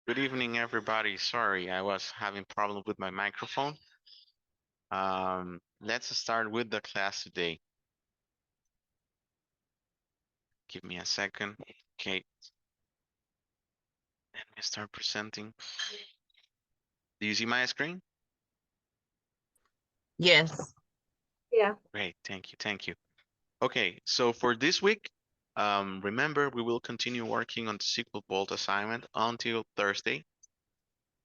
Good evening, everybody. Sorry, I was having problem with my microphone. Let's start with the class today. Give me a second. Okay, let me start presenting. Do you see my screen? Yes. Yeah. Great, thank you, thank you. Okay, so for this week, remember we will continue working on the SQL Vault assignment until Thursday.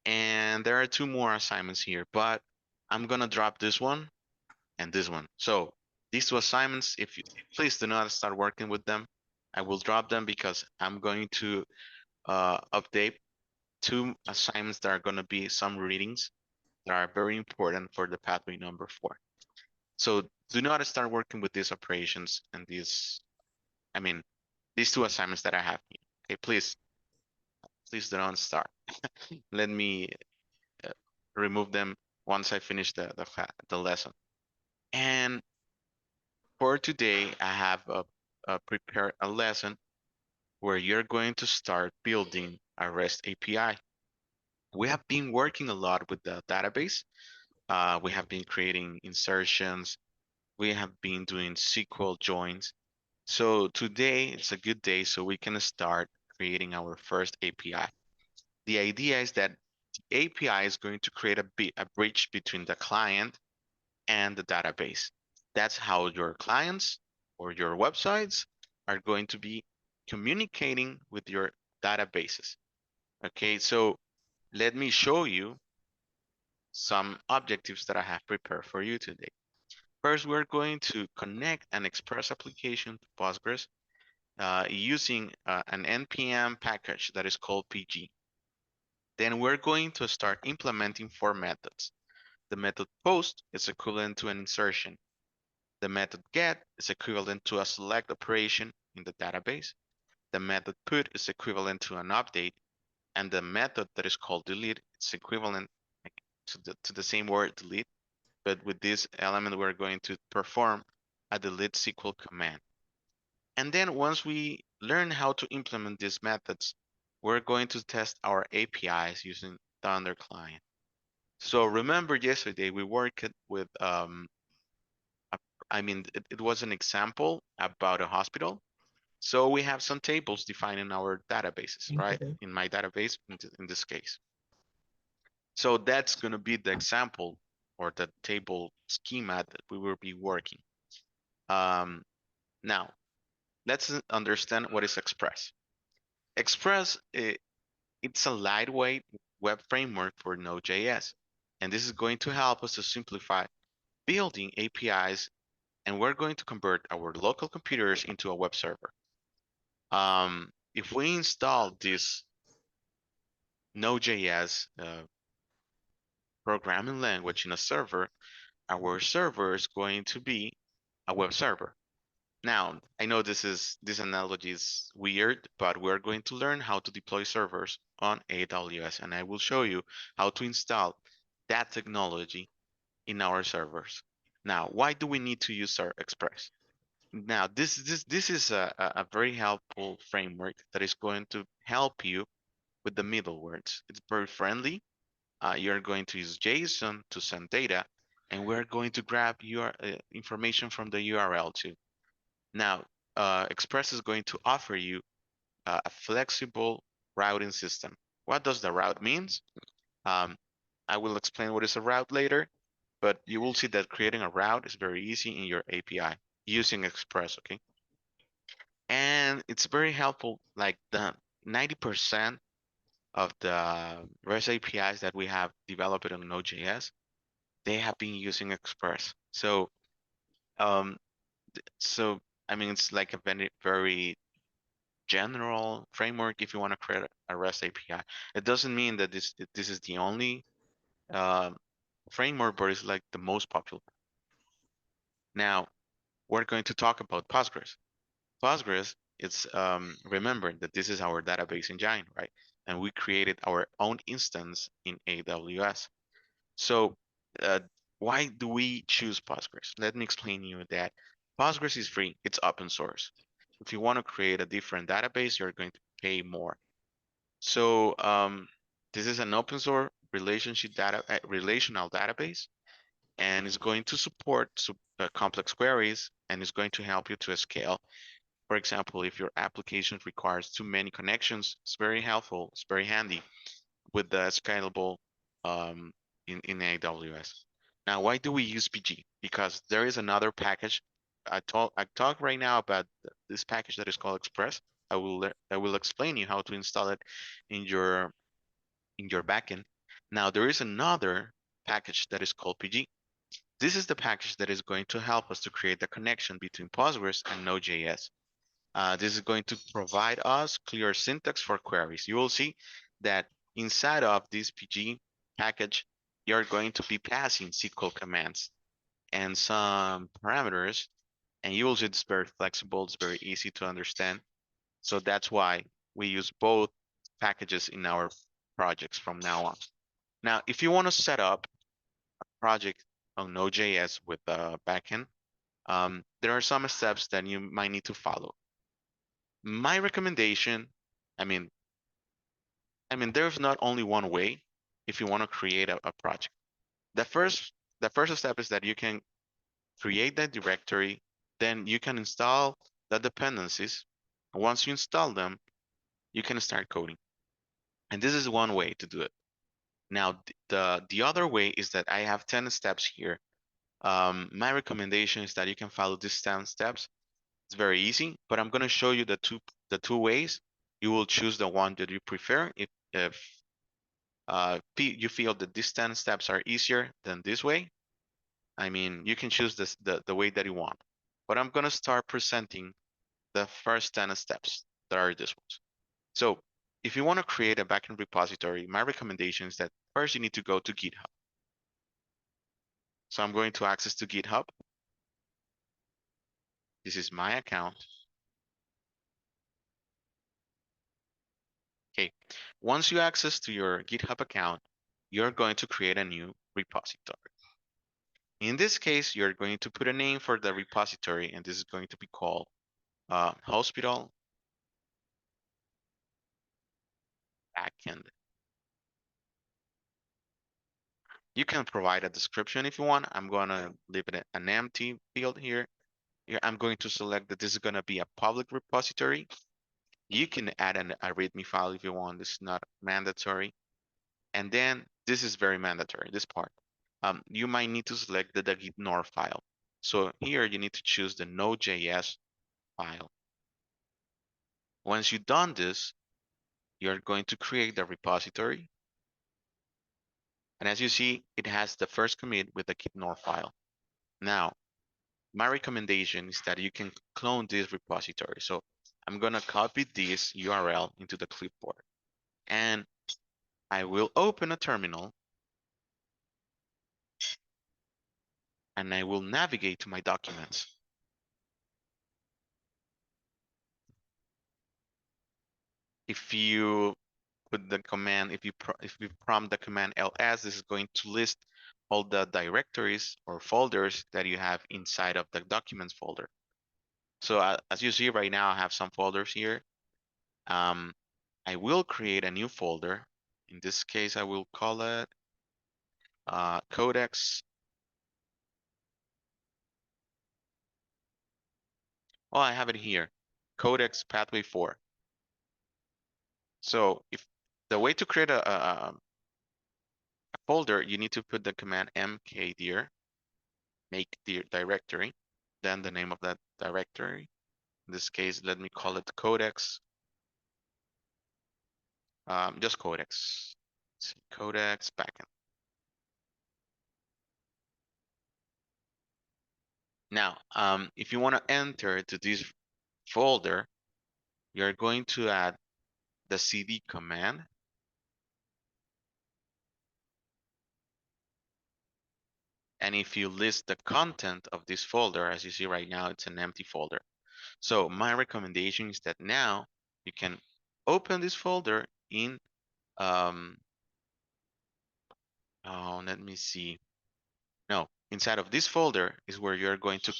And there are two more assignments here, but I'm gonna drop this one and this one. So these two assignments, if you please do not start working with them, I will drop them because I'm going to update two assignments that are going to be some readings that are very important for the pathway number 4. So do not start working with these operations and these two assignments that I have here. Okay, please do not start. Let me uh, remove them once I finish the lesson. And for today, I have prepared a lesson where you're going to start building a REST API. We have been working a lot with the database. We have been creating insertions. We have been doing SQL joins. So today it's a good day so we can start creating our first API. The idea is that the API is going to create a bridge between the client and the database. That's how your clients or your websites are going to be communicating with your databases. Okay, so let me show you some objectives that I have prepared for you today. First, we're going to connect an Express application to Postgres using an NPM package that is called PG. Then we're going to start implementing 4 methods. The method post is equivalent to an insertion. The method get is equivalent to a select operation in the database. The method put is equivalent to an update, and the method that is called delete is equivalent to the same word delete, but with this element we're going to perform a delete SQL command. And then once we learn how to implement these methods, we're going to test our APIs using Thunder Client. So remember yesterday we worked with it was an example about a hospital. So we have some tables defining our databases, right? In my database, in this case. So that's going to be the example or the table schema that we will be working. Now, let's understand what is Express. Express, it's a lightweight web framework for Node.js. And this is going to help us to simplify building APIs, and we're going to convert our local computers into a web server. If we install this Node.js programming language in a server, our server is going to be a web server. Now, I know this analogy is weird, but we're going to learn how to deploy servers on AWS, and I will show you how to install that technology in our servers. Now, why do we need to use our Express? Now, this is a very helpful framework that is going to help you with the middlewares. It's very friendly. You're going to use JSON to send data, and we're going to grab your information from the URL too. Now, Express is going to offer you a flexible routing system. What does the route means? Um, I will explain what is a route later, but you will see that creating a route is very easy in your API using Express, okay? And it's very helpful, like the 90% of the REST APIs that we have developed on Node.js, they have been using Express. Um, so it's like a very general framework if you want to create a REST API. It doesn't mean that this is the only framework, but it's like the most popular. Now, we're going to talk about Postgres. Postgres, it's remember that this is our database engine, right? And we created our own instance in AWS. So why do we choose Postgres? Let me explain you that Postgres is free. It's open source. If you want to create a different database, you're going to pay more. So This is an open source relational database, and it's going to support complex queries, and it's going to help you to scale. For example, if your application requires too many connections, it's very helpful, it's very handy with the scalable um, in AWS. Now, why do we use PG? Because there is another package. I talk right now about this package that is called Express. I will explain you how to install it in your backend. Now, there is another package that is called PG. This is the package that is going to help us to create the connection between Postgres and Node.js. This is going to provide us clear syntax for queries. You will see that inside of this PG package, you're going to be passing SQL commands and some parameters, and you will see it's very flexible, it's very easy to understand. So that's why we use both packages in our projects from now on. Now, if you want to set up a project on Node.js with a backend, there are some steps that you might need to follow. My recommendation, I mean, there's not only one way if you want to create a project. The first, the first step is that you can create that directory, then you can install the dependencies. Once you install them, you can start coding. And this is one way to do it. Now, the other way is that I have 10 steps here. My recommendation is that you can follow these 10 steps. It's very easy, but I'm going to show you the two ways. You will choose the one that you prefer. If you feel that these 10 steps are easier than this way, I mean, you can choose the way that you want. But I'm going to start presenting the first 10 steps that are these ones. So if you want to create a backend repository, my recommendation is that first you need to go to GitHub. So I'm going to access to GitHub. This is my account. Okay, once you access to your GitHub account, you're going to create a new repository. In this case, you're going to put a name for the repository, and this is going to be called Hospital Backend. You can provide a description if you want. I'm going to leave it an empty field here. Here, I'm going to select that this is going to be a public repository. You can add a README file if you want. This is not mandatory. And then this is very mandatory, this part. You might need to select the git.nord file. So here you need to choose the Node.js file. Once you've done this, you're going to create the repository. And as you see, it has the first commit with the git.nord file. Now, my recommendation is that you can clone this repository. So I'm going to copy this URL into the clipboard. And I will open a terminal. And I will navigate to my documents. If you put the command, if you prompt the command ls, this is going to list all the directories or folders that you have inside of the documents folder. So as you see right now, I have some folders here. I will create a new folder. In this case, I will call it Codex. Oh, I have it here, Codex Pathway 4. So if the way to create a folder, you need to put the command mkdir, make directory, then the name of that directory. In this case, let me call it Codex, just Codex. Let's see, Codex backend. Now, if you want to enter to this folder, you're going to add the cd command. And if you list the content of this folder, as you see right now, it's an empty folder. So my recommendation is that now you can open this folder in, oh, let me see. No, inside of this folder is where you're going to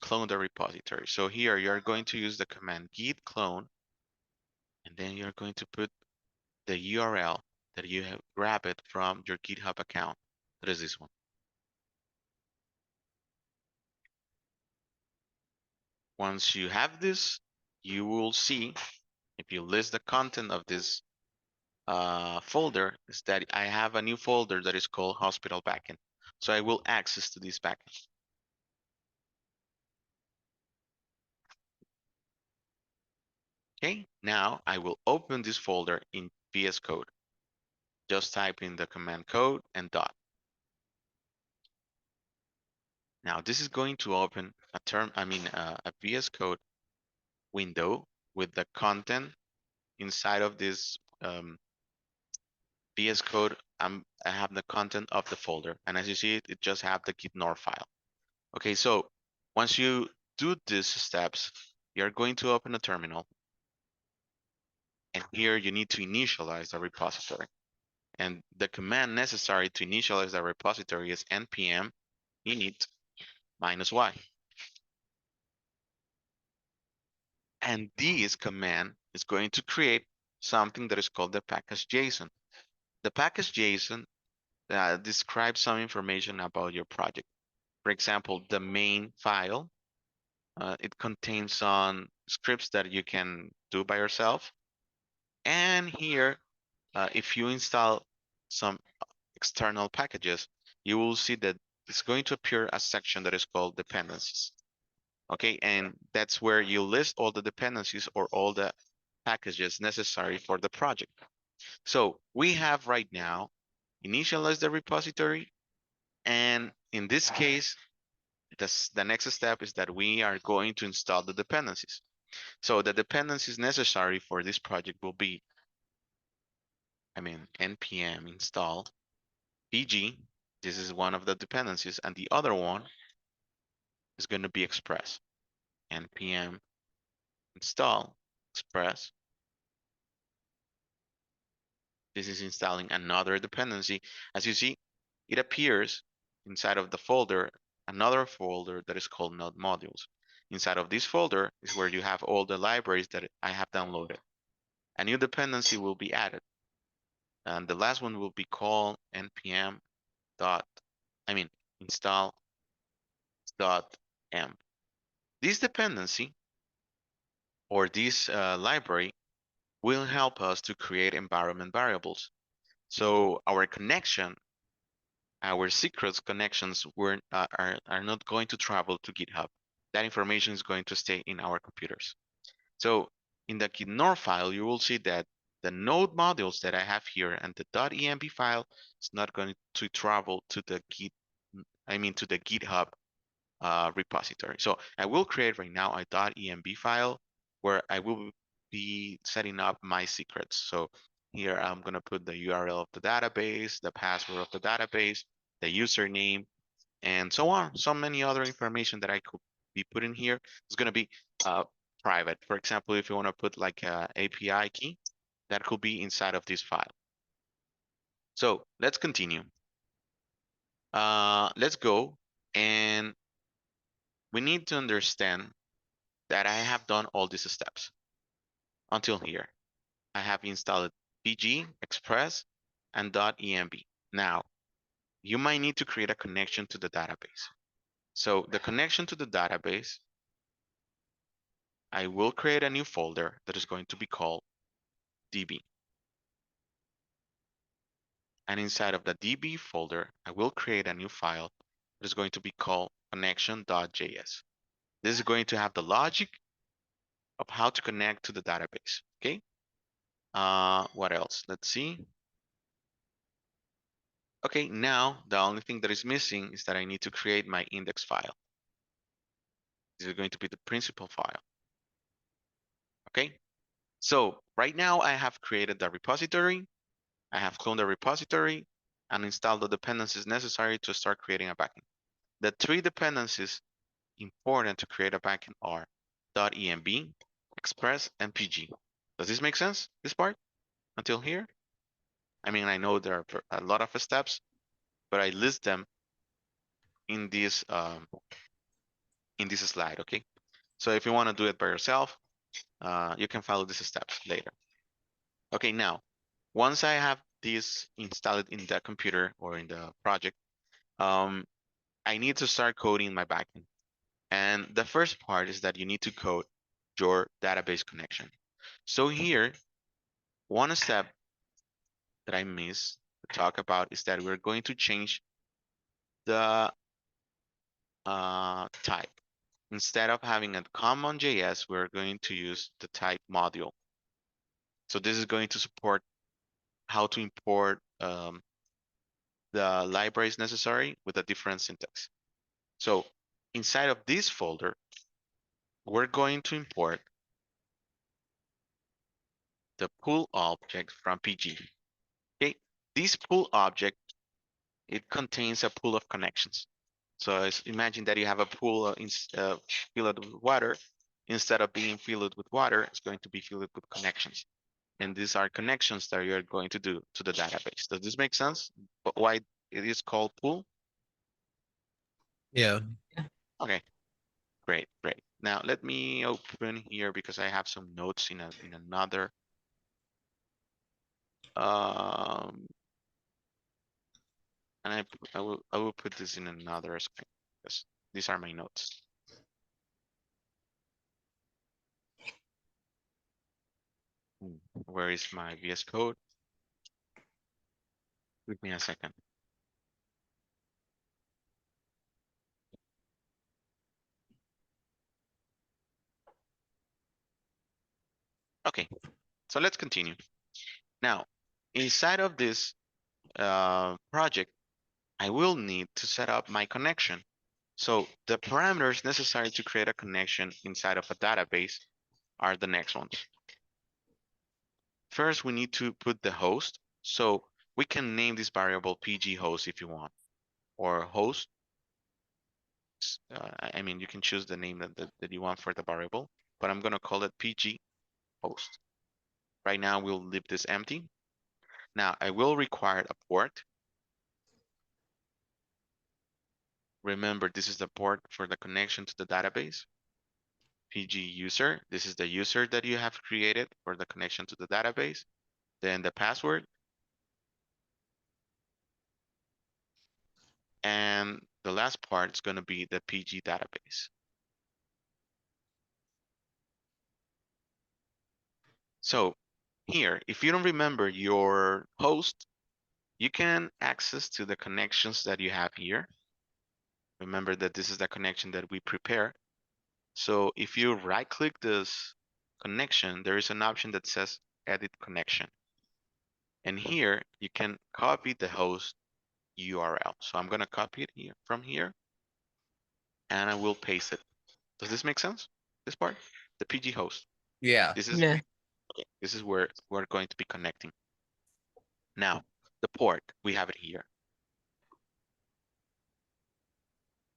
clone the repository. So here you're going to use the command git clone, and then you're going to put the URL that you have grab it from your GitHub account. That is this one. Once you have this, you will see, if you list the content of this folder, is that I have a new folder that is called hospital backend. So I will access to this backend. Okay, now I will open this folder in VS Code. Just type in the command code and dot. Now this is going to open a VS Code window with the content inside of this VS Code. I have the content of the folder, and as you see, it just have the git.nor file. Okay, so once you do these steps, you're going to open a terminal, and here you need to initialize the repository. And the command necessary to initialize the repository is npm init -y. And this command is going to create something that is called the package JSON. The package JSON describes some information about your project. For example, the main file, it contains some scripts that you can do by yourself. And here, if you install some external packages, you will see that it's going to appear a section that is called dependencies. Okay, and that's where you list all the dependencies or all the packages necessary for the project. So we have right now initialized the repository, and in this case, the next step is that we are going to install the dependencies. So the dependencies necessary for this project will be, npm install pg. This is one of the dependencies, and the other one is going to be express. npm install express. This is installing another dependency. As you see, it appears inside of the folder, another folder that is called node modules. Inside of this folder is where you have all the libraries that I have downloaded. A new dependency will be added. And the last one will be called npm dot, install dot m. This dependency or this library will help us to create environment variables. So our connection, our secrets connections are not going to travel to GitHub. That information is going to stay in our computers. So in the git.nor file, you will see that the node modules that I have here and the .env file is not going to travel to the to the GitHub repository. So I will create right now a .env file where I will be setting up my secrets. So here I'm going to put the URL of the database, the password of the database, the username, and so on. So many other information that I could be putting here is going to be private. For example, if you want to put like a API key, that could be inside of this file. So let's continue. Let's go, and we need to understand that I have done all these steps until here. I have installed PG, Express, and .env. Now, you might need to create a connection to the database. So the connection to the database, I will create a new folder that is going to be called DB. And inside of the DB folder, I will create a new file that is going to be called connection.js. This is going to have the logic of how to connect to the database, okay? What else? Let's see. Okay, now the only thing that is missing is that I need to create my index file. This is going to be the principal file. Okay, so right now I have created the repository. I have cloned the repository and installed the dependencies necessary to start creating a backend. The three dependencies important to create a backend are .env, Express, and PG. Does this make sense, this part, until here? I know there are a lot of steps, but I list them in this slide, okay? So if you want to do it by yourself, you can follow these steps later. Okay, now, once I have this installed in the computer or in the project, I need to start coding my backend. And the first part is that you need to code your database connection. So here, one step that I missed to talk about is that we're going to change the type. Instead of having a common JS, we're going to use the type module. So this is going to support how to import the libraries necessary with a different syntax. So inside of this folder, we're going to import the pool object from PG. Okay, this pool object, it contains a pool of connections. So imagine that you have a pool filled with water. Instead of being filled with water, it's going to be filled with connections. And these are connections that you're going to do to the database. Does this make sense? But why it is called pool? Yeah. Okay, great, great. Now let me open here because I have some notes in another. And I will put this in another screen because these are my notes. Where is my VS Code? Give me a second. Okay, so let's continue. Now, inside of this project, I will need to set up my connection. So the parameters necessary to create a connection inside of a database are the next ones. First, we need to put the host. So we can name this variable PG host if you want, or host. I mean, you can choose the name that you want for the variable, but I'm going to call it PG host. Right now, we'll leave this empty. Now, I will require a port. Remember, this is the port for the connection to the database. PG user, this is the user that you have created for the connection to the database. Then the password. And the last part is going to be the PG database. So here, if you don't remember your host, you can access to the connections that you have here. Remember that this is the connection that we prepare. So if you right click this connection, there is an option that says edit connection. And here you can copy the host URL. So I'm going to copy it here from here and I will paste it. Does this make sense? This part, the PG host. Yeah. This is Yeah. okay, this is where we're going to be connecting. Now, the port, we have it here.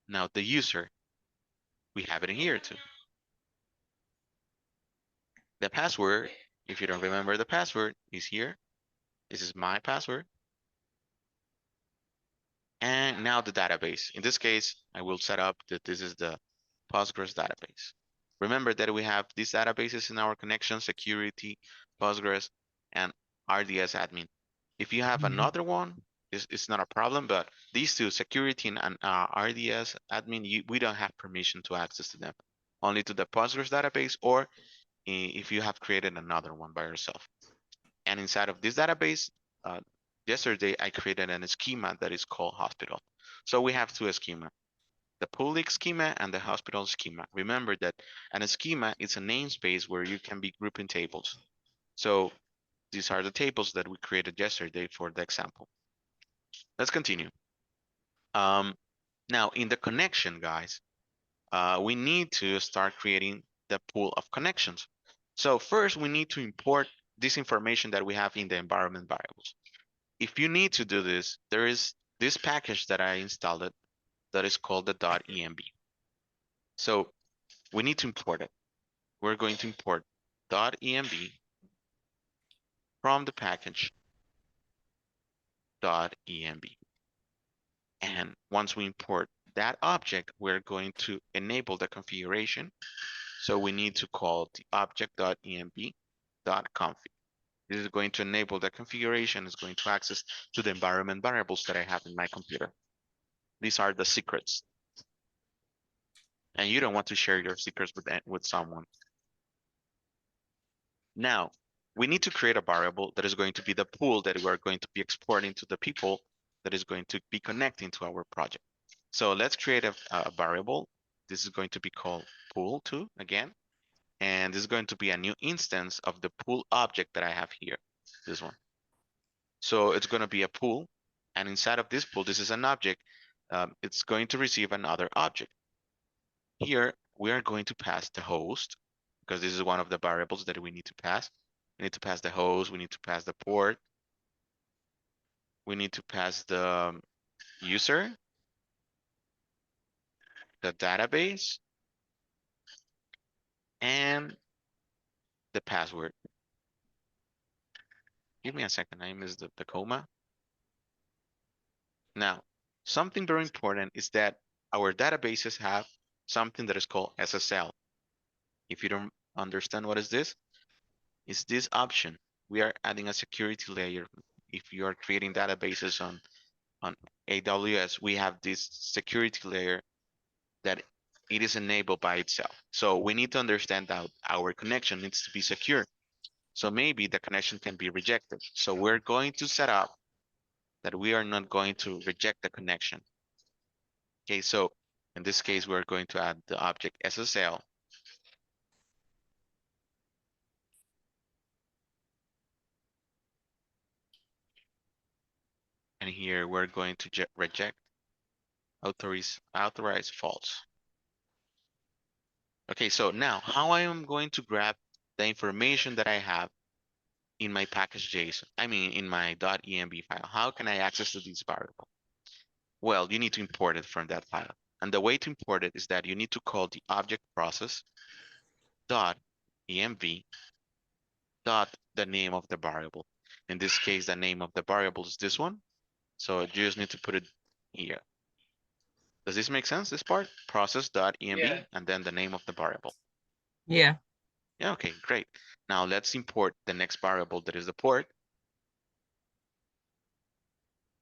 Now the user, we have it in here too. The password, if you don't remember the password, is here. This is my password. And now the database. In this case, I will set up that this is the Postgres database. Remember that we have these databases in our connection, security, Postgres, and RDS admin. If you have another one, it's not a problem, but these two, security and RDS admin, we don't have permission to access to them. Only to the Postgres database, or if you have created another one by yourself. And inside of this database, yesterday I created a schema that is called hospital. So we have two schema, the public schema and the hospital schema. Remember that a schema is a namespace where you can be grouping tables. So these are the tables that we created yesterday for the example. Let's continue. Now in the connection, guys, we need to start creating the pool of connections. So first we need to import this information that we have in the environment variables. If you need to do this, there is this package that I installed that is called the .env. So we need to import it. We're going to import .env from the package .env. And once we import that object, we're going to enable the configuration. So we need to call the object.env.config. This is going to enable the configuration, is going to access to the environment variables that I have in my computer. These are the secrets. And you don't want to share your secrets with someone. Now, we need to create a variable that is going to be the pool that we're going to be exporting to the people that is going to be connecting to our project. So let's create a variable. This is going to be called pool2 again. And this is going to be a new instance of the pool object that I have here, this one. So it's going to be a pool. And inside of this pool, this is an object. It's going to receive another object. Here, we are going to pass the host because this is one of the variables that we need to pass. We need to pass the host. We need to pass the port. We need to pass the user, the database, and the password. Give me a second. I missed the comma. Now, something very important is that our databases have something that is called SSL. If you don't understand what is this, it's this option. We are adding a security layer. If you are creating databases on AWS, we have this security layer that it is enabled by itself. So we need to understand that our connection needs to be secure. So maybe the connection can be rejected. So we're going to set up that we are not going to reject the connection. Okay, so in this case, we're going to add the object SSL. And here we're going to reject authorize false. Okay, so now how I am going to grab the information that I have in my package JSON, I mean in my .env file. How can I access to this variable? Well, you need to import it from that file. And the way to import it is that you need to call the object process .env dot the name of the variable. In this case, the name of the variable is this one. So you just need to put it here. Does this make sense, this part? Process.env Yeah. and then the name of the variable. Yeah. Yeah, okay, great. Now let's import the next variable that is the port.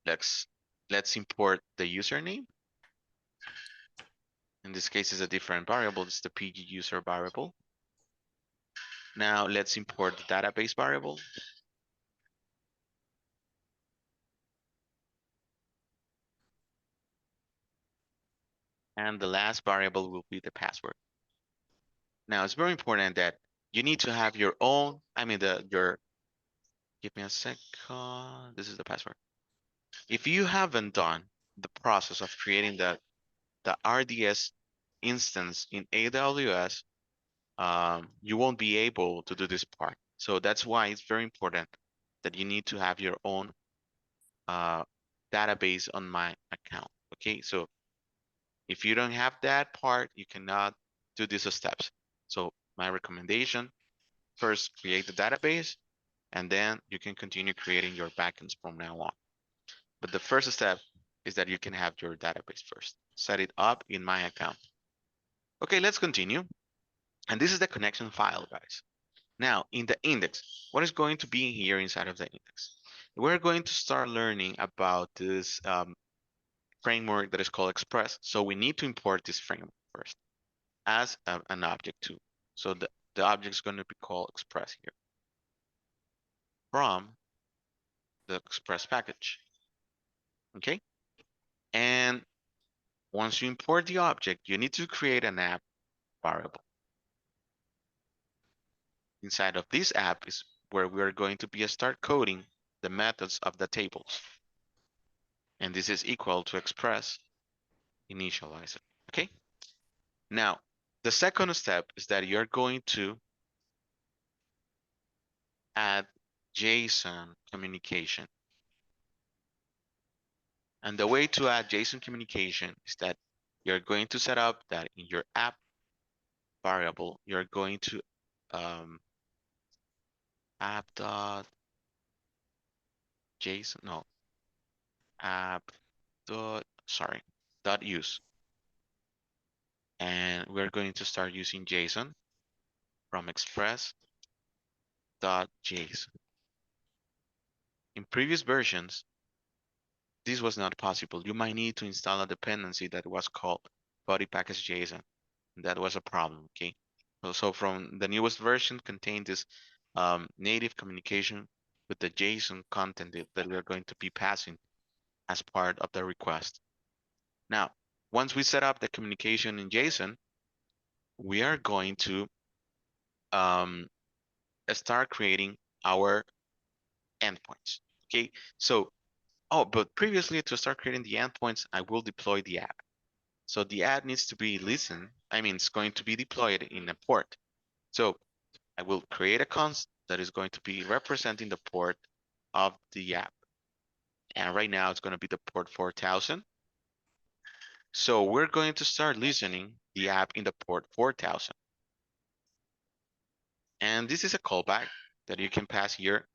Let's import the username. In this case, it's a different variable. It's the PG user variable. Now let's import the database variable. And the last variable will be the password. Now it's very important that you need to have your own, give me a second. This is the password. If you haven't done the process of creating the RDS instance in AWS, you won't be able to do this part. So that's why it's very important that you need to have your own database on my account. Okay, so if you don't have that part, you cannot do these steps. So my recommendation, first create the database, and then you can continue creating your backends from now on. But the first step is that you can have your database first. Set it up in my account. Okay, let's continue. And this is the connection file, guys. Now, in the index, what is going to be here inside of the index? We're going to start learning about this framework that is called Express. So we need to import this framework first as an object too. So the object is going to be called Express here from the Express package. Okay. And once you import the object, you need to create an app variable. Inside of this app is where we're going to be start coding the methods of the tables. And this is equal to express initializer. Okay. Now, the second step is that you're going to add JSON communication. And the way to add JSON communication is that you're going to set up that in your app variable, you're going to app dot JSON, no, app dot, sorry, dot use. And we're going to start using JSON from express dot JSON. In previous versions, this was not possible. You might need to install a dependency that was called body package JSON. That was a problem, okay? So from the newest version contained this native communication with the JSON content that we are going to be passing as part of the request. Now, once we set up the communication in JSON, we are going to start creating our endpoints, okay? So, but previously to start creating the endpoints, I will deploy the app. So the app needs to be listened. I mean, it's going to be deployed in a port. So I will create a const that is going to be representing the port of the app. And right now it's going to be the port 4000. So we're going to start listening the app in the port 4000. And this is a callback that you can pass here.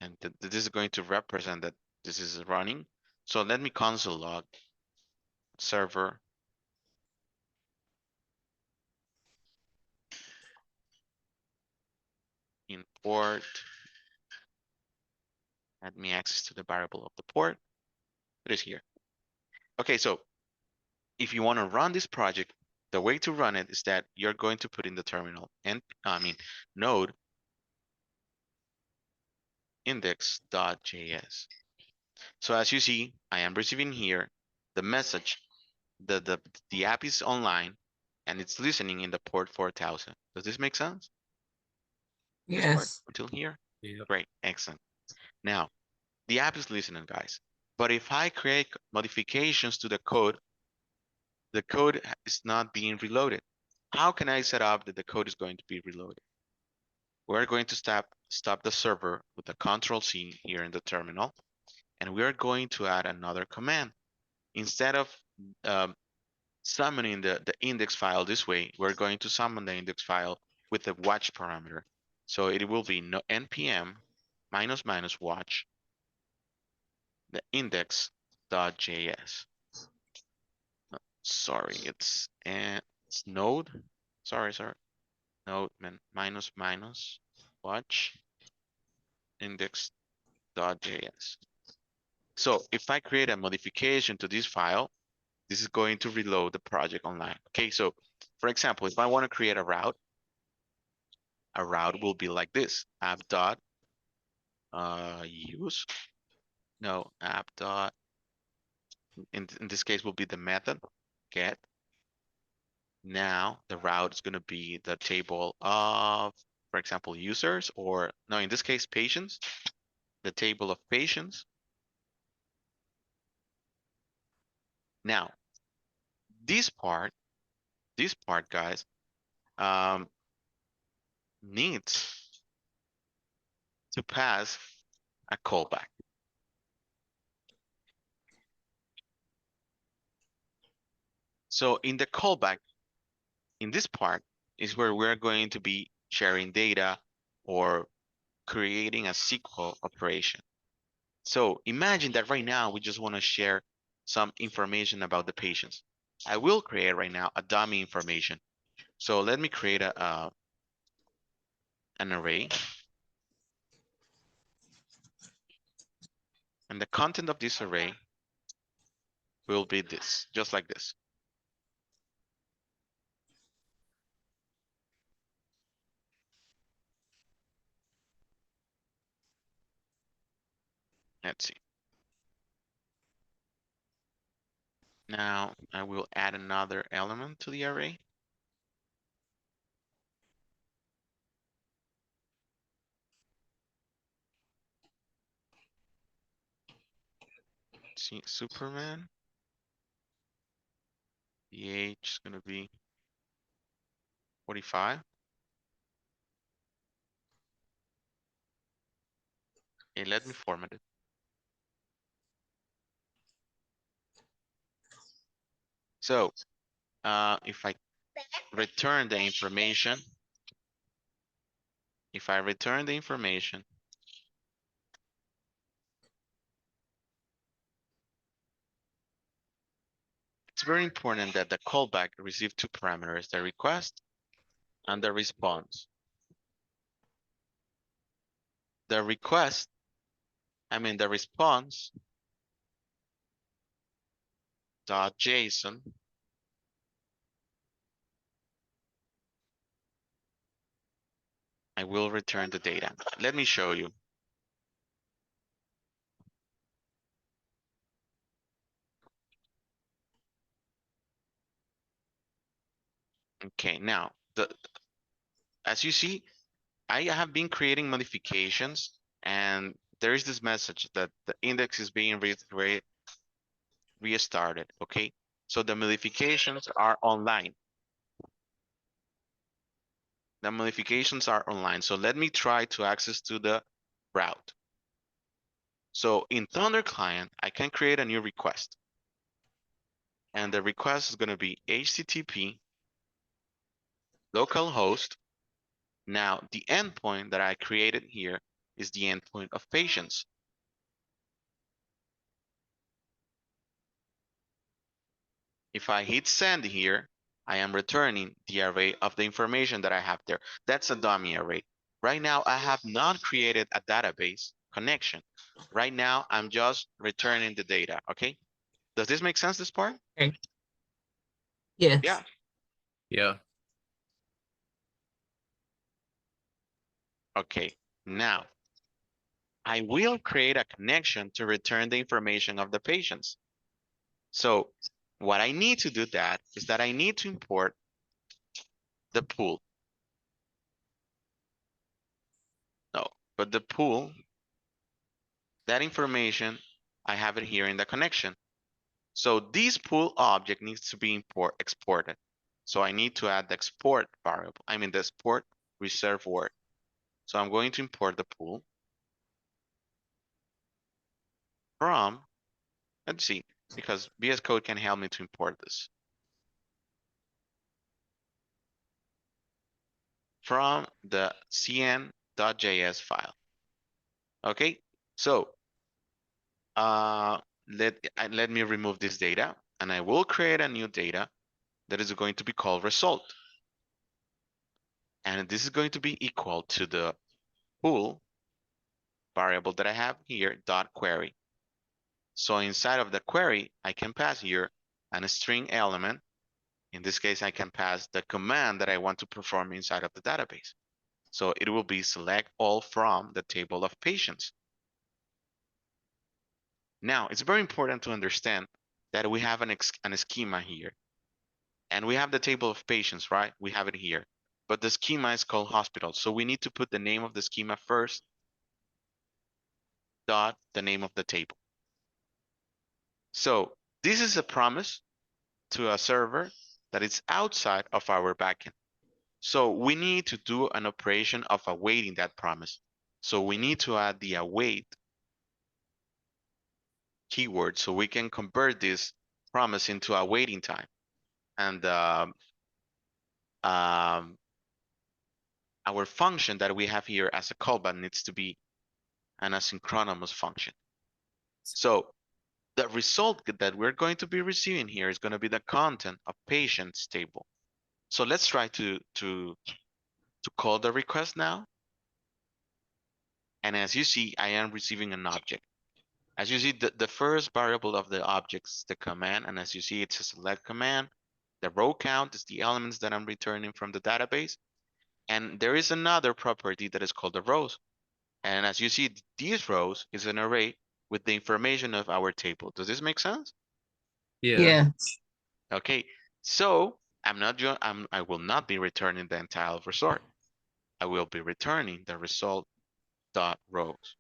And this is going to represent that this is running. So let me console log server import, add me access to the variable of the port. It is here. Okay, so if you want to run this project, the way to run it is that you're going to put in the terminal and node index.js. So as you see, I am receiving here the message that the app is online and it's listening in the port 4000. Does this make sense? This part Yes. until here? Yep. Great, excellent. Now, the app is listening, guys. But if I create modifications to the code is not being reloaded. How can I set up that the code is going to be reloaded? We're going to stop the server with the Control-C here in the terminal, and we are going to add another command. Instead of um, summoning the index file this way, we're going to summon the index file with the watch parameter. So it will be no npm -- watch the index.js. Sorry, it's node. Sorry. Node -- watch index.js. So if I create a modification to this file, this is going to reload the project online. Okay, so for example, if I want to create a route will be like this: app dot use no app dot in this case will be the method get. Now the route is going to be the table of, for example, users, or no, in this case, patients, the table of patients. Now this part, guys, needs to pass a callback. So in the callback, in this part is where we're going to be sharing data or creating a SQL operation. So imagine that right now we just want to share some information about the patients. I will create right now a dummy information. So let me create an array. And the content of this array will be this, just like this. Let's see. Now I will add another element to the array. Let's see, Superman. The age is going to be 45. Okay, let me format it. So if I return the information, it's very important that the callback receive two parameters, the request and the response. The request the response dot JSON I will return the data. Let me show you. Okay, now as you see, I have been creating modifications, and there is this message that the index is being restarted. Okay, so the modifications are online. The modifications are online. So let me try to access to the route. So in Thunder Client, I can create a new request. And the request is going to be HTTP localhost. Now, the endpoint that I created here is the endpoint of patients. If I hit send here, I am returning the array of the information that I have there. That's a dummy array. Right now, I have not created a database connection. Right now, I'm just returning the data, okay? Does this make sense, this part? Okay. Yes. Yeah. Yeah. Okay, now I will create a connection to return the information of the patients. So what I need to do that is that I need to import the pool. No, but the pool, that information, I have it here in the connection. So this pool object needs to be exported. So I need to add the export variable. The export reserve word. So I'm going to import the pool from, let's see, because VS Code can help me to import this. From the cn.js file. Okay, so let me remove this data, and I will create a new data that is going to be called result. And this is going to be equal to the pool variable that I have here, dot query. So inside of the query, I can pass here a string element. In this case, I can pass the command that I want to perform inside of the database. So it will be select all from the table of patients. Now, it's very important to understand that we have an schema here. And we have the table of patients, right? We have it here. But the schema is called hospital. So we need to put the name of the schema first, dot the name of the table. So this is a promise to a server that is outside of our backend. So we need to do an operation of awaiting that promise. So we need to add the await keyword so we can convert this promise into a waiting time. And our function that we have here as a callback needs to be an asynchronous function. So the result that we're going to be receiving here is going to be the content of patients table. So let's try to call the request now. And as you see, I am receiving an object. As you see, the first variable of the object is the command. And as you see, it's a select command. The row count is the elements that I'm returning from the database. And there is another property that is called the rows. And as you see, these rows is an array with the information of our table. Does this make sense? Yeah. Yeah. Okay, so I will not be returning the entire result. I will be returning the result dot rows.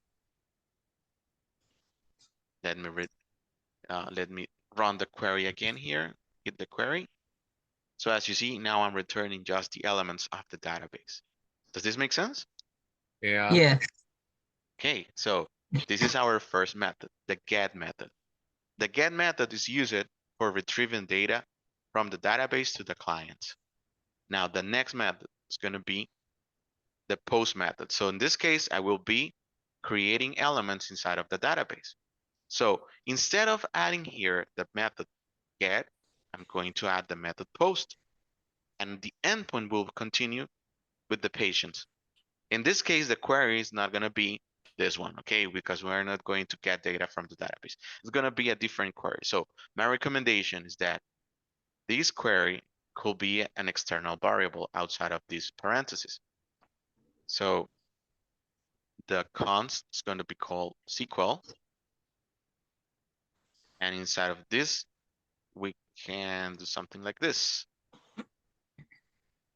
Let me run the query again here. Hit the query. So as you see, now I'm returning just the elements of the database. Does this make sense? Yeah. Yeah. Okay, so this is our first method, the get method. The get method is used for retrieving data from the database to the client. Now the next method is going to be the post method. So in this case, I will be creating elements inside of the database. So instead of adding here the method get, I'm going to add the method post. And the endpoint will continue with the patients. In this case, the query is not going to be this one, okay? Because we're not going to get data from the database. It's gonna be a different query. So my recommendation is that this query could be an external variable outside of these parentheses. So the const is going to be called SQL. And inside of this, we can do something like this.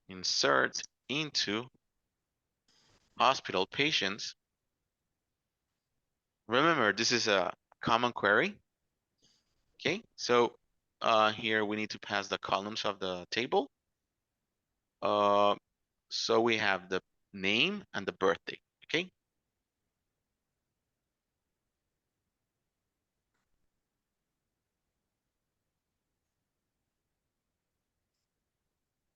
Insert into hospital patients. Remember, this is a common query. Okay, so here we need to pass the columns of the table. So we have the name and the birthday, okay?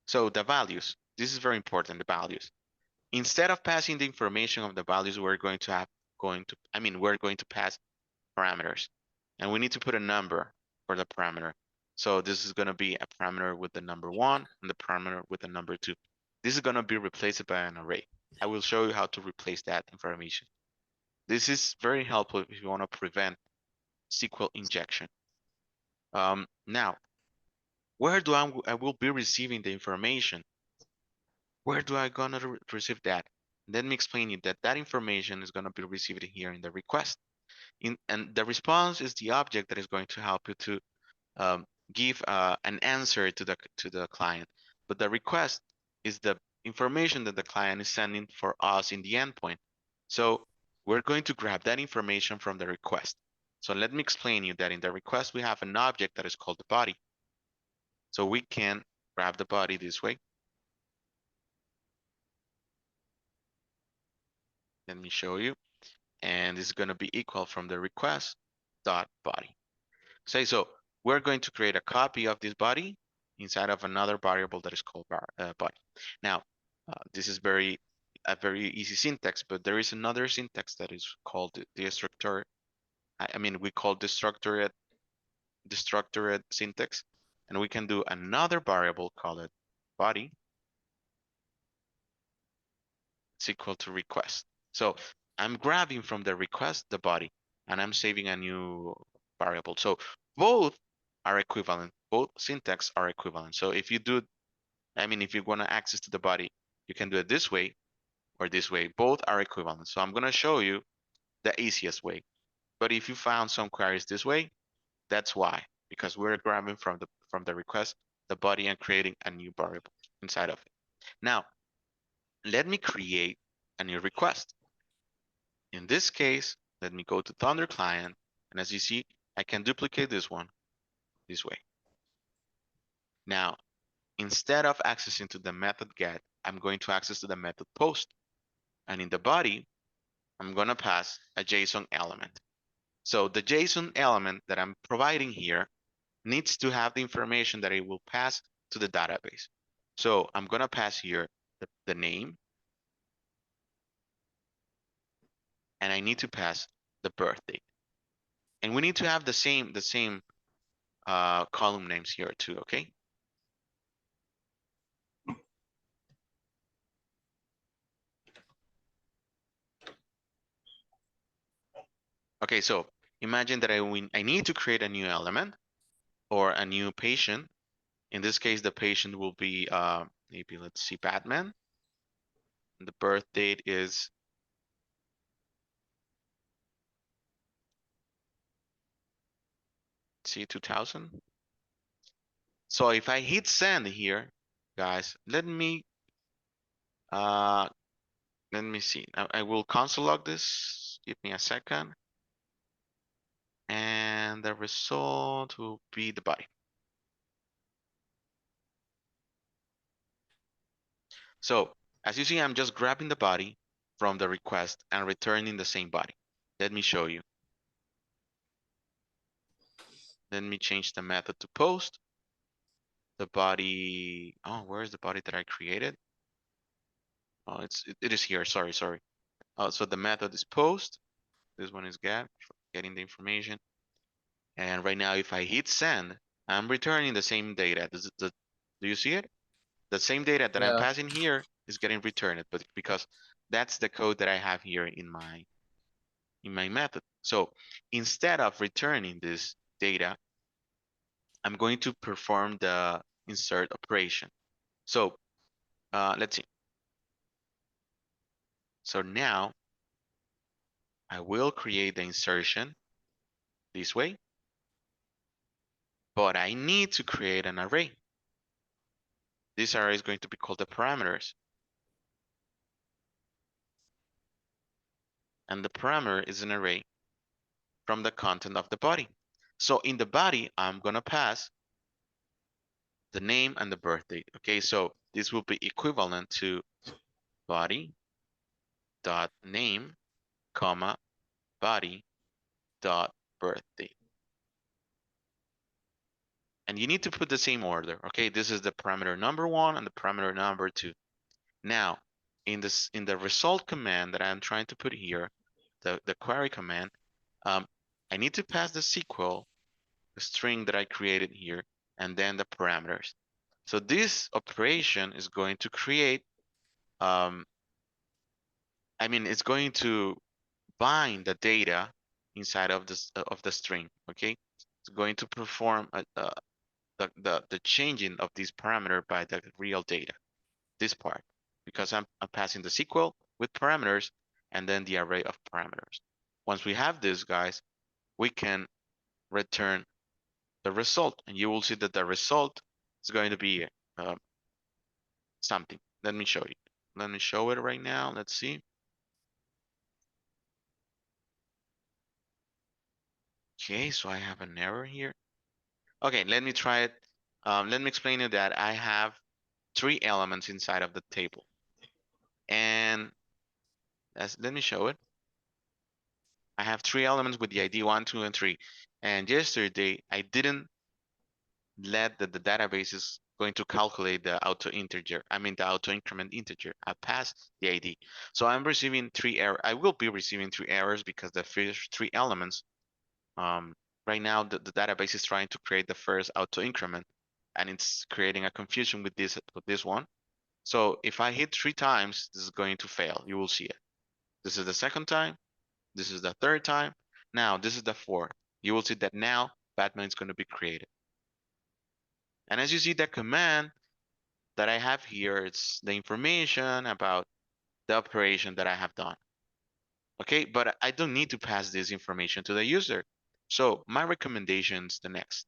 So the values, this is very important, the values. Instead of passing the information of the values, we're going to pass parameters. And we need to put a number for the parameter. So this is gonna be a parameter with the number 1 and the parameter with the number 2. This is gonna be replaced by an array. I will show you how to replace that information. This is very helpful if you wanna prevent SQL injection. Now, where do I will be receiving the information? Where do I gonna receive that? Let me explain you that information is gonna be received here in the request. And the response is the object that is going to help you to give an answer to the client. But the request is the information that the client is sending for us in the endpoint. So we're going to grab that information from the request. So let me explain you that in the request, we have an object that is called the body. So we can grab the body this way. Let me show you. And this is going to be equal from the request dot body. So we're going to create a copy of this body inside of another variable that is called body. Now, this is a very easy syntax, but there is another syntax that is called the structure. We call destructored syntax, and we can do another variable called body. It's equal to request. So I'm grabbing from the request the body, and I'm saving a new variable. So both are equivalent. Both syntax are equivalent. So if you do, if you want to access to the body, you can do it this way or this way. Both are equivalent. So I'm going to show you the easiest way. But if you found some queries this way, that's why, because we're grabbing from the request the body and creating a new variable inside of it. Now, let me create a new request. In this case, let me go to Thunder Client, and as you see, I can duplicate this one this way. Now, instead of accessing to the method get, I'm going to access to the method post. And in the body, I'm gonna pass a JSON element. So the JSON element that I'm providing here needs to have the information that it will pass to the database. So I'm gonna pass here the name, and I need to pass the birth date. And we need to have the same column names here too, okay? Okay, so imagine that I need to create a new element or a new patient. In this case, the patient will be, maybe let's see, Batman. And the birth date is see 2000. So if I hit send here, guys, let me see. I will console log this. Give me a second. And the result will be the body. So as you see, I'm just grabbing the body from the request and returning the same body. Let me show you. Let me change the method to post. The body, oh, where's the body that I created? Oh, it is here, sorry. So the method is post. This one is get, getting the information. And right now, if I hit send, I'm returning the same data. Do you see it? The same data that I'm Yeah. passing here is getting returned, but because that's the code that I have here in my in my method. So instead of returning this data, I'm going to perform the insert operation. So let's see. So now I will create the insertion this way, but I need to create an array. This array is going to be called the parameters. And the parameter is an array from the content of the body. So in the body, I'm gonna pass the name and the birth date. Okay, so this will be equivalent to body dot name, comma, body dot birth date. And you need to put the same order. Okay, this is the parameter number 1 and the parameter number 2. Now, in the result command that I'm trying to put here, the query command, I need to pass the SQL, the string that I created here, and then the parameters. So this operation is going to create, it's going to bind the data inside of the string. Okay, it's going to perform the changing of this parameter by the real data. This part, because I'm passing the SQL with parameters and then the array of parameters. Once we have this, guys, we can return the result, and you will see that the result is going to be something. Let me show you. Let me show it right now. Let's see. Okay, so I have an error here. Okay, let me try it. Let me explain it that I have 3 elements inside of the table. And let me show it. I have 3 elements with the ID 1, 2, and 3. And yesterday, I didn't let the database is going to calculate the auto integer. The auto increment integer. I passed the ID. So I'm receiving 3 errors. I will be receiving 3 errors because the first 3 elements, right now the database is trying to create the first auto increment, and it's creating a confusion with this one. So if I hit 3 times, this is going to fail. You will see it. This is the second time. This is the third time. Now this is the fourth. You will see that now Batman is going to be created. And as you see, the command that I have here, it's the information about the operation that I have done. Okay, but I don't need to pass this information to the user. So my recommendation is the next.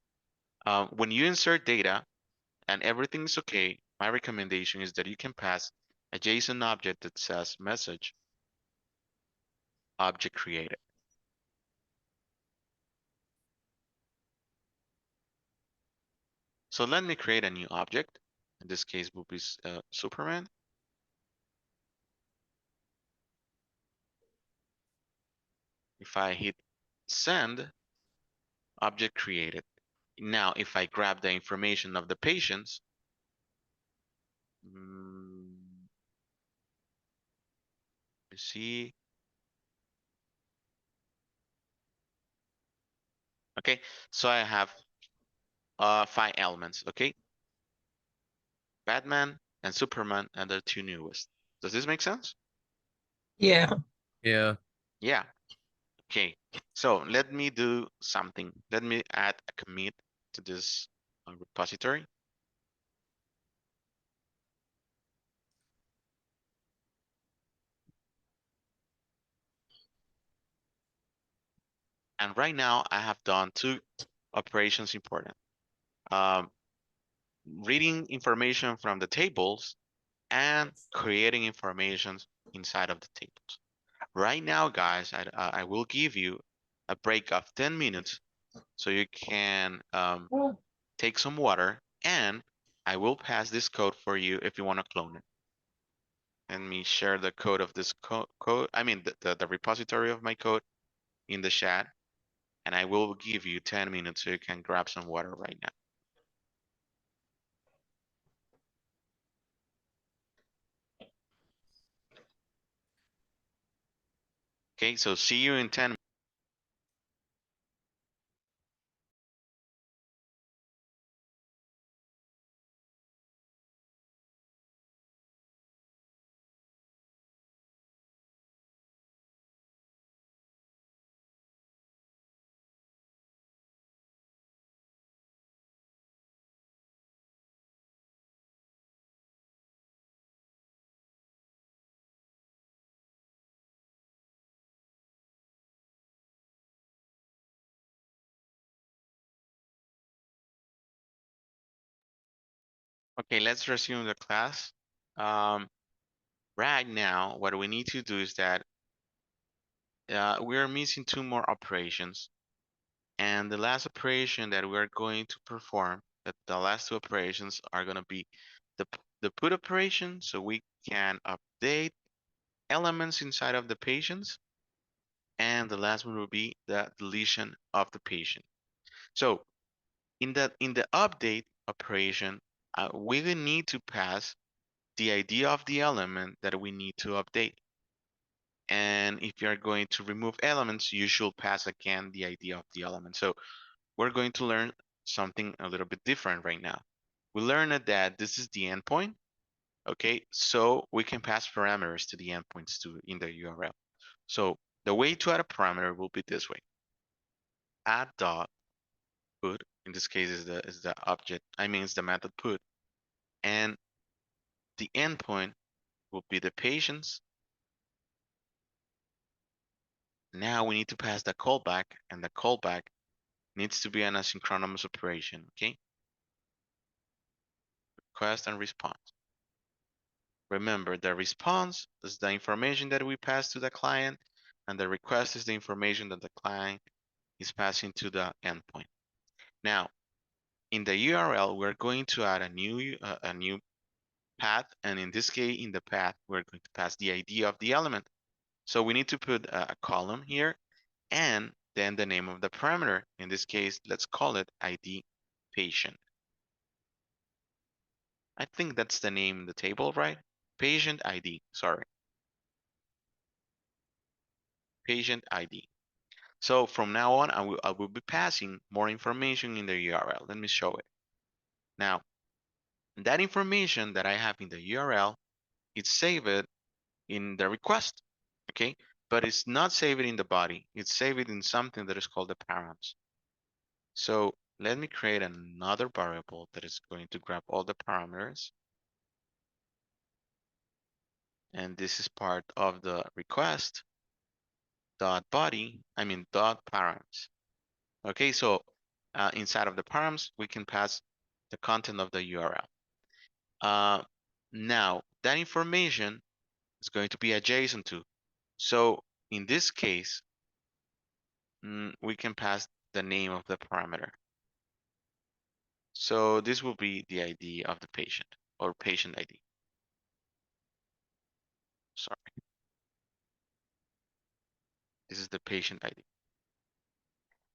When you insert data and everything's okay, my recommendation is that you can pass a JSON object that says message object created. So let me create a new object. In this case will be Superman. If I hit send, object created. Now, if I grab the information of the patients, you see. Okay, so I have 5 elements. Okay, Batman and Superman and the 2 newest. Does this make sense? Yeah. Yeah. Yeah. Okay, so let me do something. Let me add a commit to this repository. And right now I have done 2 operations important. Reading information from the tables and creating information inside of the tables. Right now, guys, I will give you a break of 10 minutes so you can take some water, and I will pass this code for you if you want to clone it. Let me share the code of this code, the repository of my code in the chat, and I will give you 10 minutes so you can grab some water right now. Okay, so see you in 10 minutes. Okay, let's resume the class. Right now, what we need to do is that we're missing two more operations. And the last operation that we're going to perform, the last two operations are going to be the put operation, so we can update elements inside of the patients. And the last one will be the deletion of the patient. So in the update operation, we will need to pass the ID of the element that we need to update. And if you're going to remove elements, you should pass again the ID of the element. So we're going to learn something a little bit different right now. We learned that this is the endpoint. Okay, so we can pass parameters to the endpoints in the URL. So the way to add a parameter will be this way. Add dot put, in this case is the object, it's the method put, and the endpoint will be the patients. Now we need to pass the callback, and the callback needs to be an asynchronous operation, okay? Request and response. Remember, the response is the information that we pass to the client, and the request is the information that the client is passing to the endpoint. Now, in the URL, we're going to add a new path, and in this case, in the path, we're going to pass the ID of the element. So we need to put a column here, and then the name of the parameter. In this case, let's call it ID patient. I think that's the name in the table, right? Patient ID, sorry. Patient ID. So from now on, I will be passing more information in the URL. Let me show it. Now, that information that I have in the URL, it's saved in the request, okay? But it's not saved in the body. It's saved in something that is called the params. So let me create another variable that is going to grab all the parameters. And this is part of the request dot body, dot params. Okay, so inside of the params, we can pass the content of the URL. Now, that information is going to be adjacent to. So in this case, we can pass the name of the parameter. So this will be the ID of the patient or patient ID. Sorry. This is the patient ID.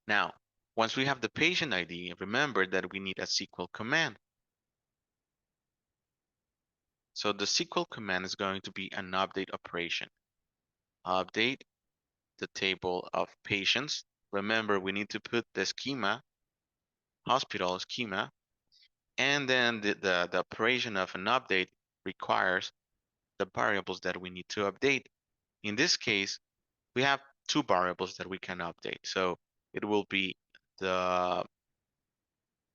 Now, once we have the patient ID, remember that we need a SQL command. So the SQL command is going to be an update operation. Update the table of patients. Remember, we need to put the schema, hospital schema, and then the operation of an update requires the variables that we need to update. In this case, we have two variables that we can update. So it will be the,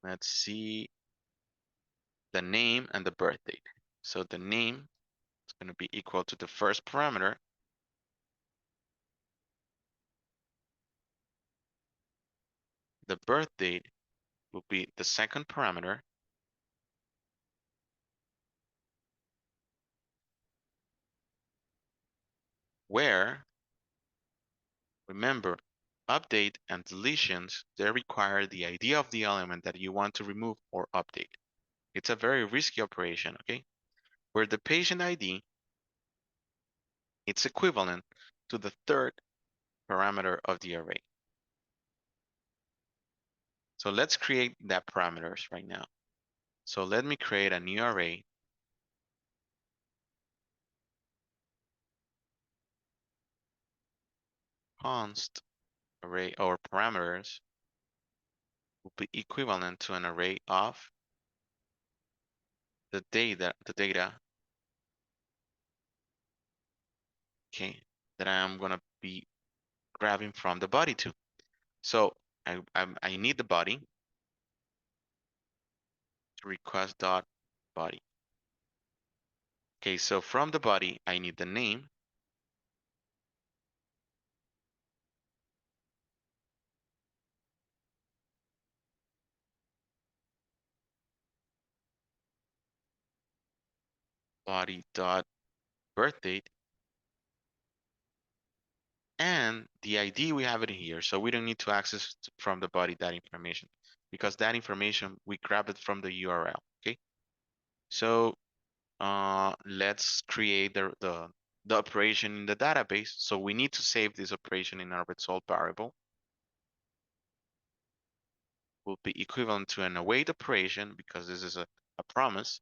let's see, the name and the birth date. So the name is going to be equal to the first parameter. The birth date will be the second parameter. Where, remember, update and deletions, they require the ID of the element that you want to remove or update. It's a very risky operation, okay? Where the patient ID, it's equivalent to the third parameter of the array. So let's create that parameters right now. So let me create a new array. Const array or parameters will be equivalent to an array of the data, okay, that I am gonna be grabbing from the body too. So I need the body to request dot body. Okay, so from the body, I need the name. body dot birth date, and the ID we have it here, so we don't need to access from the body that information, because that information we grab it from the URL. Okay, so let's create the operation in the database. So we need to save this operation in our result variable. Will be equivalent to an await operation, because this is a promise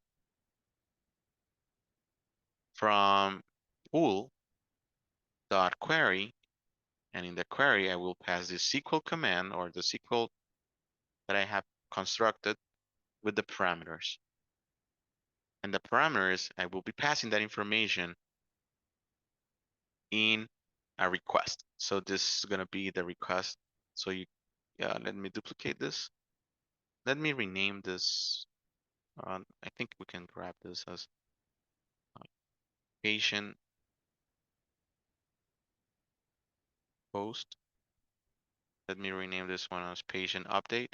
from pool dot query, and in the query I will pass the SQL command, or the SQL that I have constructed with the parameters. And the parameters, I will be passing that information in a request. So this is gonna be the request. So let me duplicate this. Let me rename this. I think we can grab this as patient post. Let me rename this one as patient update.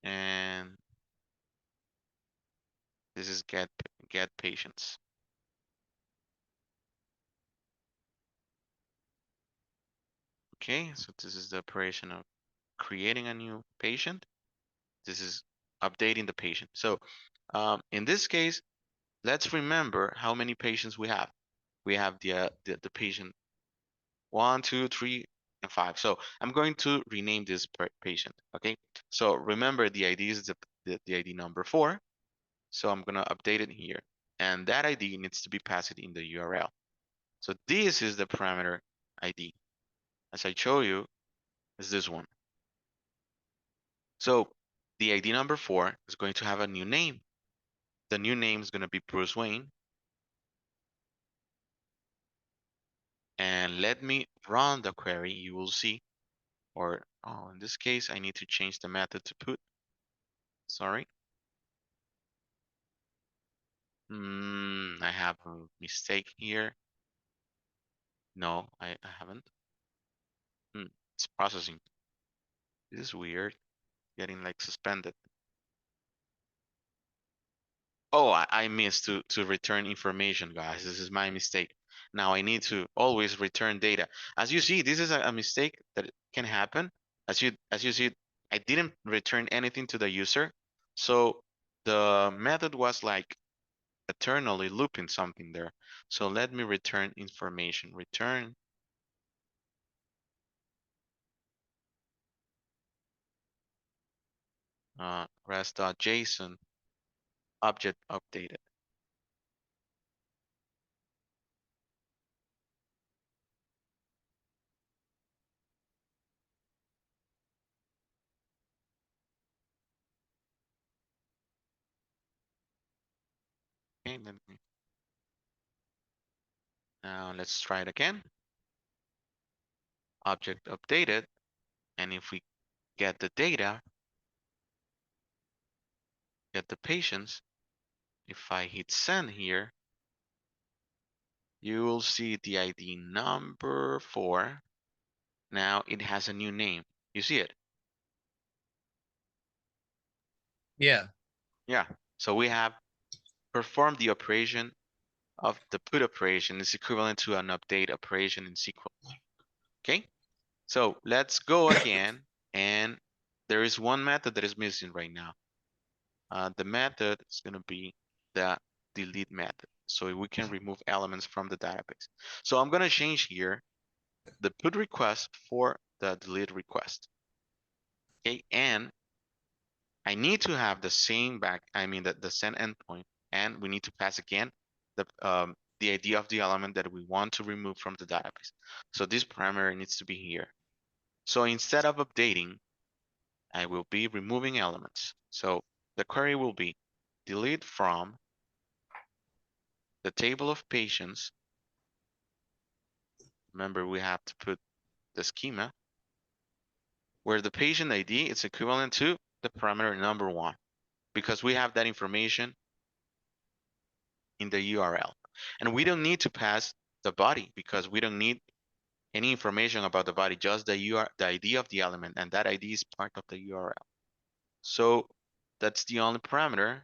And this is get patients. Okay, so this is the operation of creating a new patient. This is updating the patient. So in this case, let's remember how many patients we have. We have the patient 1, 2, 3, and 5. So I'm going to rename this patient. Okay. So remember the ID is the ID number 4. So I'm gonna update it here, and that ID needs to be passed in the URL. So this is the parameter ID. As I show you, is this one. So the ID number 4 is going to have a new name. The new name is going to be Bruce Wayne. And let me run the query. You will see, or in this case, I need to change the method to put. Sorry. I have a mistake here. No, I haven't. It's processing. This is weird. Getting like suspended. Oh, I missed to return information, guys. This is my mistake. Now I need to always return data. As you see, this is a mistake that can happen. As you see, I didn't return anything to the user. So the method was like eternally looping something there. So let me return information. Return rest.json object updated. Okay, now let's try it again. Object updated. And if we get the data, get the patients, if I hit send here, you will see the ID number 4. Now it has a new name. You see it? Yeah. Yeah. So we have performed the operation of the put operation is equivalent to an update operation in SQL. Okay. So let's go again. And there is one method that is missing right now. The method is going to be the delete method. So we can remove elements from the database. So I'm going to change here the put request for the delete request. Okay, and I need to have the same the send endpoint, and we need to pass again the ID of the element that we want to remove from the database. So this parameter needs to be here. So instead of updating, I will be removing elements. So the query will be delete from the table of patients. Remember, we have to put the schema where the patient ID is equivalent to the parameter number 1, because we have that information in the URL. And we don't need to pass the body, because we don't need any information about the body, just the ID of the element, and that ID is part of the URL. So that's the only parameter.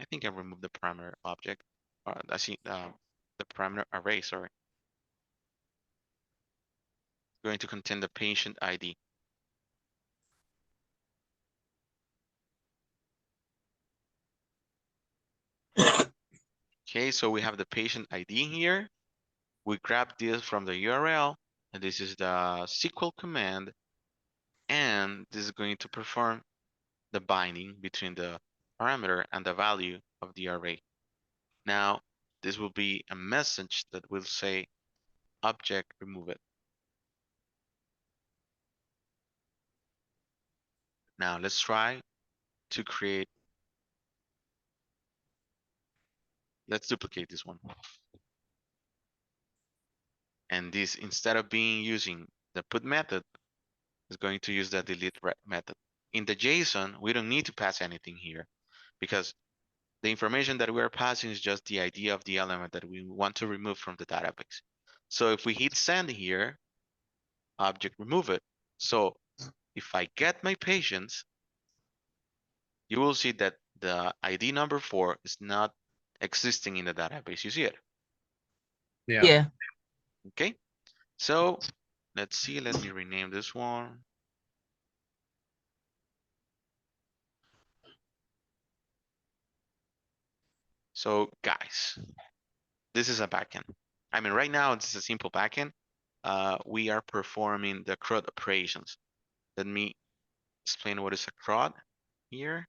I think I removed the parameter object. I see the parameter array, sorry. Going to contain the patient ID. Okay, so we have the patient ID here. We grab this from the URL, and this is the SQL command, and this is going to perform the binding between the parameter and the value of the array. Now, this will be a message that will say object remove it. Now let's try to create, let's duplicate this one. And this, instead of being using the put method, is going to use the delete method. In the JSON, we don't need to pass anything here because the information that we're passing is just the ID of the element that we want to remove from the database. So if we hit send here, object remove it. So if I get my patients, you will see that the ID number 4 is not existing in the database. You see it? Yeah. Yeah. Okay. So let's see, let me rename this one. So guys, this is a backend. I mean, right now it's a simple backend. We are performing the CRUD operations. Let me explain what is a CRUD here.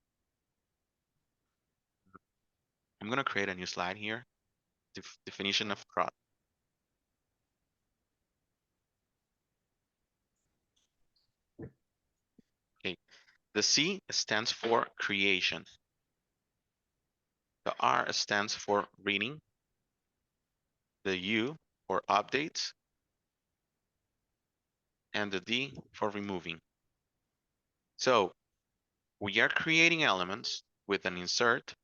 I'm gonna create a new slide here. Definition of CRUD. Okay, the C stands for creation. The R stands for reading. The U for updates. And the D for removing. So we are creating elements with an insert.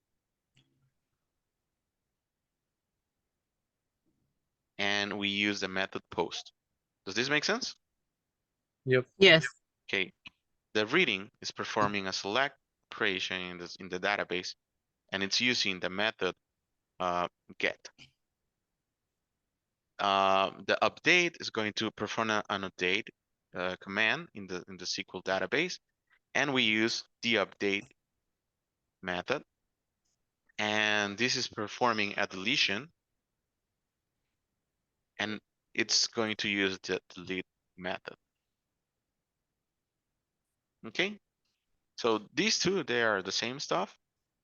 And we use the method post. Does this make sense? Yep. Yes. Okay, the reading is performing a select operation in the database, and it's using the method get. The update is going to perform an update command in the SQL database, and we use the update method, and this is performing a deletion, and it's going to use the delete method. Okay, so these two, they are the same stuff,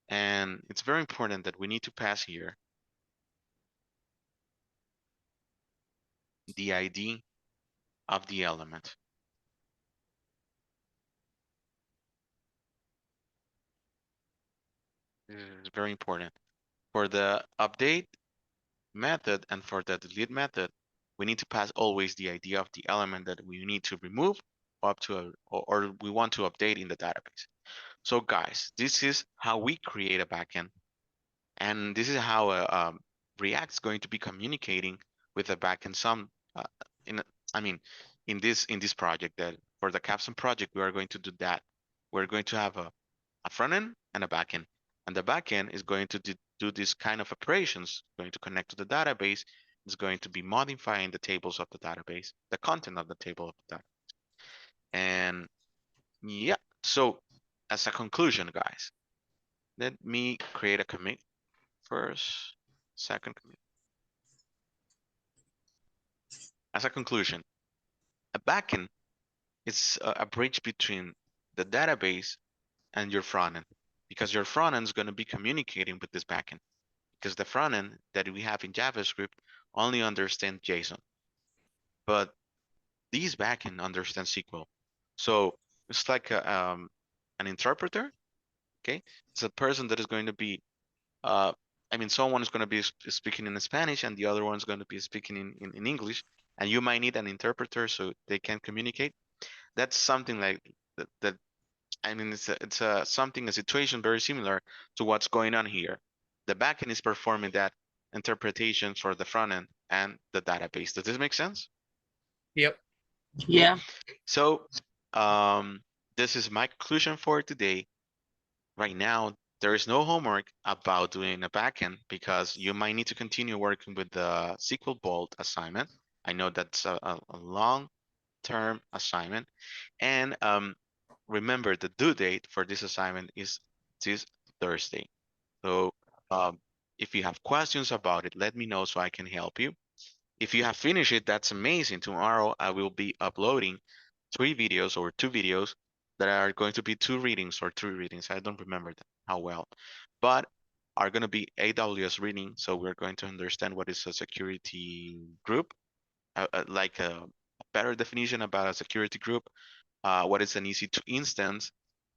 and it's very important that we need to pass here the ID of the element. This is very important. For the update method and for the delete method, we need to pass always the ID of the element that we need to remove up to or we want to update in the database. So guys, this is how we create a backend, and this is how React is going to be communicating with the backend. In this project, that for the Capstone project, we are going to do that. We're going to have a front end and a back end. And the back end is going to do this kind of operations, going to connect to the database. It's going to be modifying the tables of the database, the content of the table of the database. And yeah, so as a conclusion, guys, let me create a commit first, second commit. As a conclusion, a backend is a bridge between the database and your front end, because your front end is going to be communicating with this backend, because the front end that we have in JavaScript only understands JSON, but these backend understand SQL. So it's like an interpreter. Okay, it's a person that is going to be someone is going to be speaking in Spanish and the other one is going to be speaking in English, and you might need an interpreter so they can communicate. That's something like that. It's a situation very similar to what's going on here. The backend is performing that interpretation for the front end and the database. Does this make sense? Yep. Yeah. So this is my conclusion for today. Right now, there is no homework about doing a backend because you might need to continue working with the SQL Vault assignment. I know that's a long-term assignment. And remember, the due date for this assignment is this Thursday. So if you have questions about it, let me know so I can help you. If you have finished it, that's amazing. Tomorrow I will be uploading 3 videos or 2 videos that are going to be 2 readings or 3 readings. I don't remember how well, but are going to be AWS reading. So we're going to understand what is a security group, like a better definition about a security group, what is an EC2 instance,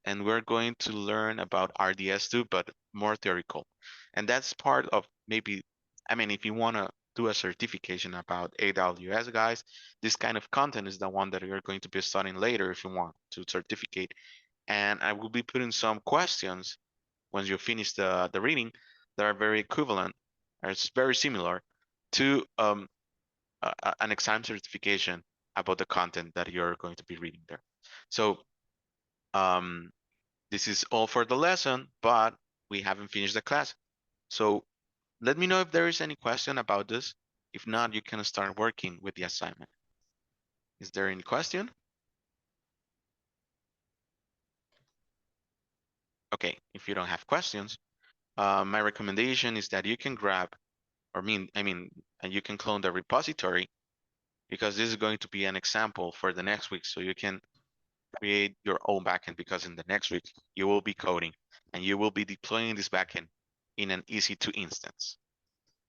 and we're going to learn about RDS2, but more theoretical. And that's part of maybe, I mean, if you want to do a certification about AWS, guys, this kind of content is the one that you're going to be studying later if you want to certificate. And I will be putting some questions once you finish the reading that are very equivalent, or it's very similar to an exam certification about the content that you're going to be reading there. So um, this is all for the lesson, but we haven't finished the class. So let me know if there is any question about this. If not, you can start working with the assignment. Is there any question? Okay, if you don't have questions, my recommendation is that you can grab, and you can clone the repository because this is going to be an example for the next week. So you can create your own backend because in the next week you will be coding and you will be deploying this backend in an EC2 instance.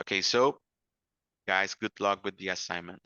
Okay, so guys, good luck with the assignment.